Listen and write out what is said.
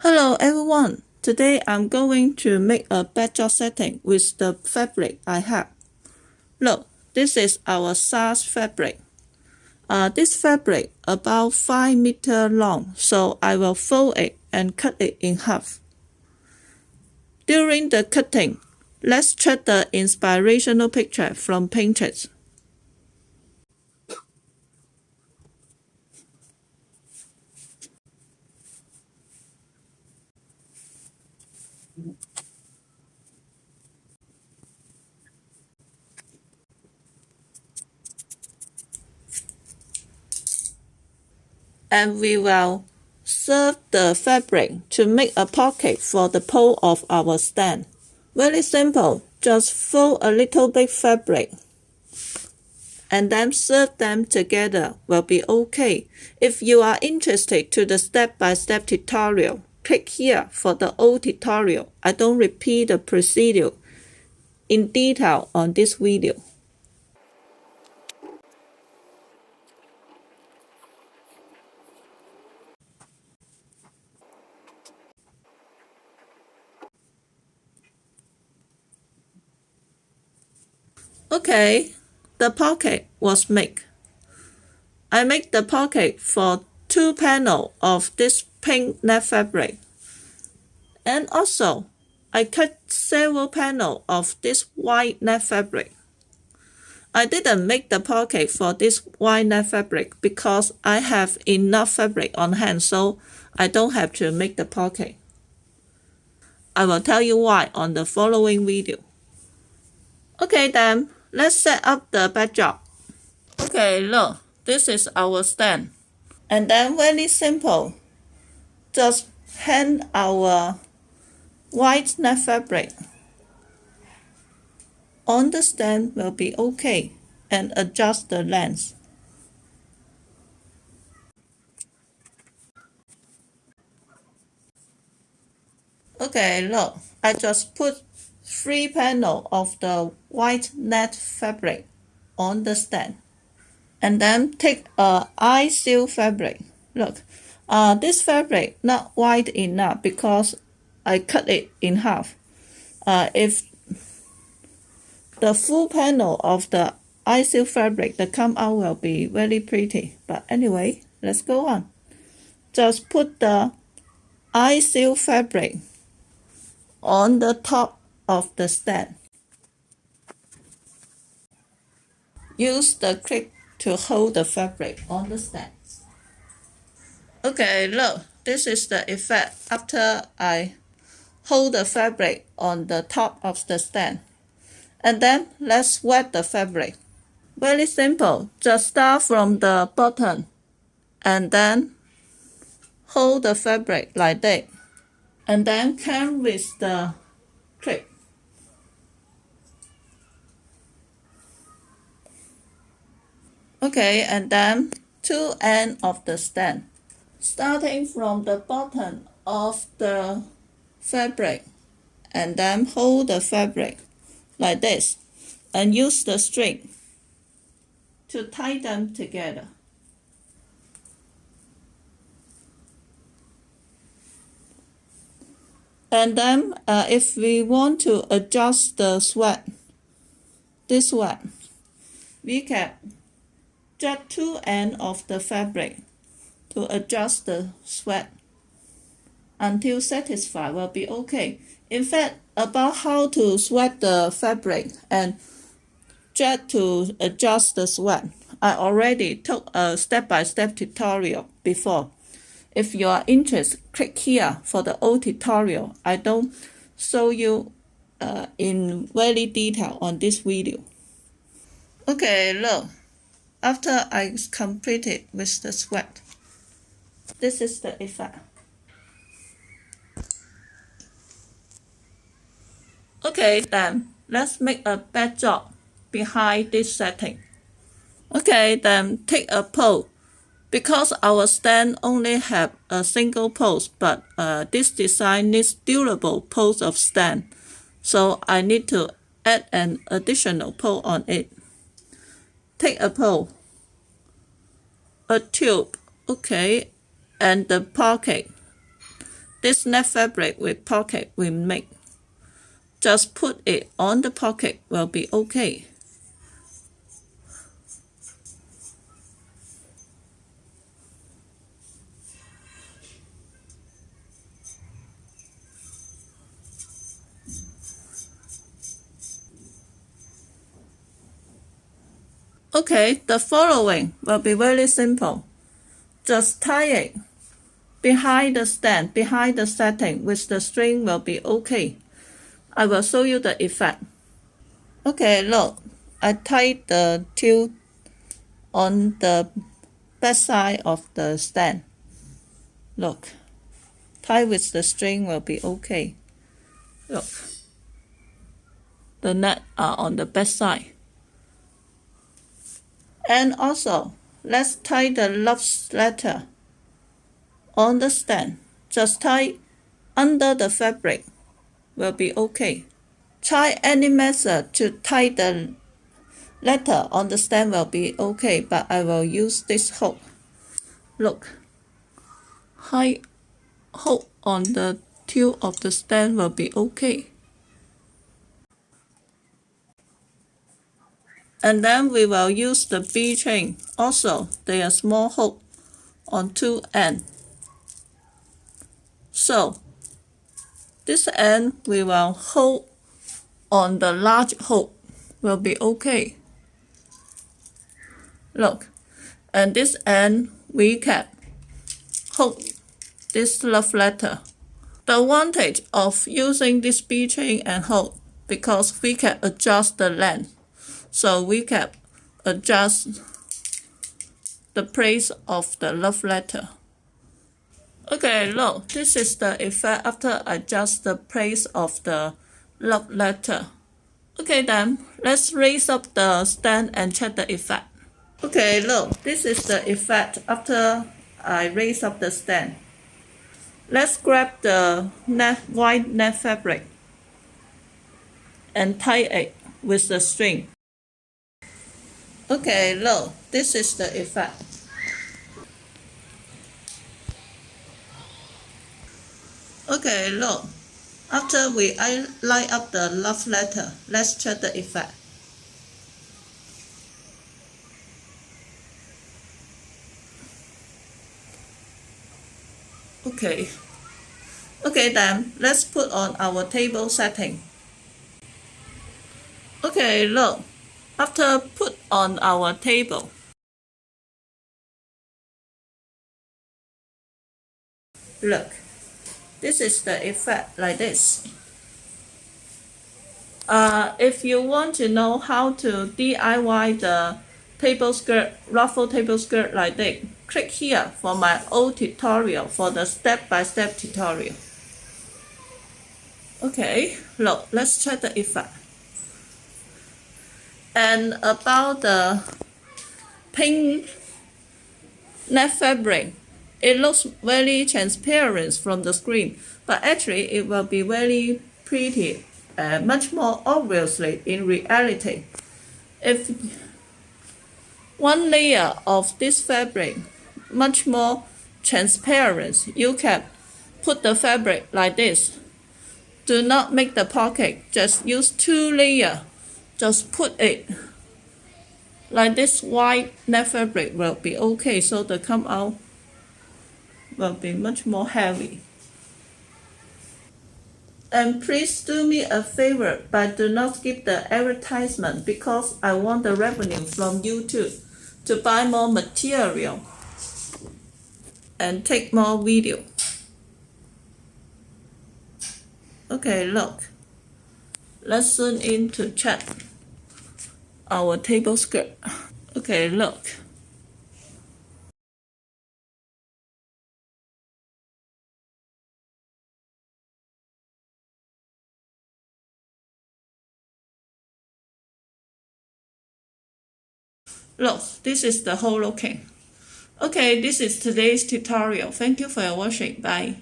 Hello everyone, today I'm going to make a backdrop setting with the fabric I have. Look, this is our SAS fabric. This fabric about 5 meters long, so I will fold it and cut it in half. During the cutting, let's check the inspirational picture from Pinterest. And we will serve the fabric to make a pocket for the pole of our stand. Very simple, just fold a little bit fabric and then serve them together will be okay. If you are interested to the step-by-step tutorial, click here for the old tutorial. I don't repeat the procedure in detail on this video. Okay, the pocket was made. I make the pocket for 2 panels of this pink net fabric. And also, I cut several panels of this white net fabric. I didn't make the pocket for this white net fabric because I have enough fabric on hand, so I don't have to make the pocket. I will tell you why on the following video. Okay then, let's set up the backdrop. Okay, look, this is our stand. And then very simple, just hang our white net fabric on the stand will be okay, and adjust the length. Okay, look, I just put 3 panels of the white net fabric on the stand. And then take a eye seal fabric. Look, this fabric not wide enough because I cut it in half. If the full panel of the eye seal fabric, the come out will be very pretty. But anyway, let's go on. Just put the eye seal fabric on the top of the stand. Use the clip to hold the fabric on the stand. Okay, look, this is the effect after I hold the fabric on the top of the stand. And then let's wet the fabric. Very simple, just start from the bottom and then hold the fabric like that. And then come with the clip. Okay, and then 2 ends of the stand. Starting from the bottom of the fabric and then hold the fabric like this and use the string to tie them together. And then if we want to adjust the sweat, this one, we can just 2 ends of the fabric to adjust the sweat until satisfied will be okay. In fact, about how to sweat the fabric and just to adjust the sweat, I already took a step-by-step tutorial before. If you are interested, click here for the old tutorial. I don't show you in very detail on this video. Okay, look, after I completed with the sweat, this is the effect. Okay, then let's make a backdrop behind this setting. Okay, then take a pole. Because our stand only have a single post, but this design needs durable post of stand, so I need to add an additional pole on it. Take a pole, a tube, okay, and the pocket. this net fabric with pocket we make. Just put it on the pocket will be okay. Okay, the following will be very simple. Just tie it behind the stand, behind the setting with the string will be okay. I will show you the effect. Okay, look, I tied the two on the back side of the stand. Look, tie with the string will be okay. Look, the net are on the back side. And also, let's tie the love letter on the stand. Just tie under the fabric will be okay. Try any method to tie the letter on the stand will be okay, but I will use this hook. Look, high hook on the tail of the stand will be okay. And then we will use the B chain. Also, there are small hook on two ends. So, this end we will hold on the large hook will be okay. Look, and this end we can hook this love letter. The advantage of using this B chain and hook because we can adjust the length. So we can adjust the place of the love letter. Okay, look, this is the effect after I adjust the place of the love letter. Okay then, let's raise up the stand and check the effect. Okay, look, this is the effect after I raise up the stand. Let's grab the white net fabric and tie it with the string. Okay, look, this is the effect. Okay, look, after we line up the love letter, let's check the effect. Okay then, let's put on our table setting. Okay, look, after put on our table, look, this is the effect like this. If you want to know how to DIY the table skirt, ruffle table skirt like this, click here for my old tutorial for the step-by-step tutorial. Okay, look, let's check the effect. And about the pink net fabric, it looks very transparent from the screen, but actually it will be very pretty, much more obviously in reality. If one layer of this fabric much more transparent, you can put the fabric like this. Do not make the pocket, just use two layers. Just put it like this white net fabric will be okay, so the come out will be much more heavy. And please do me a favor, but do not skip the advertisement because I want the revenue from YouTube to buy more material and take more video. Okay, look, let's zoom in to check our table skirt. Okay, look. Look, this is the whole looking. Okay, this is today's tutorial. Thank you for watching. Bye.